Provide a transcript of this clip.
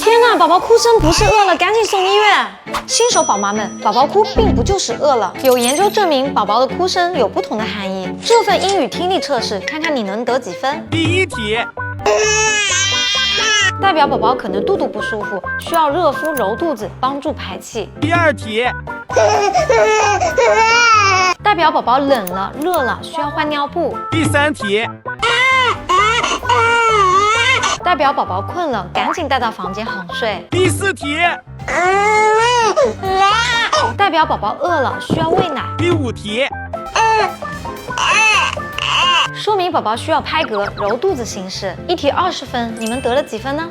天哪，宝宝哭声不是饿了，赶紧送医院！新手宝妈们，宝宝哭并不就是饿了。有研究证明，宝宝的哭声有不同的含义。这份英语听力测试，看看你能得几分。第一题，代表宝宝可能肚肚不舒服，需要热敷揉肚子，帮助排气。第二题，代表宝宝冷了、热了，需要换尿布。第三题，代表宝宝困了，赶紧带到房间哄睡。第四题，代表宝宝饿了，需要喂奶。第五题，说明宝宝需要拍嗝、揉肚子行事。一题20分，你们得了几分呢？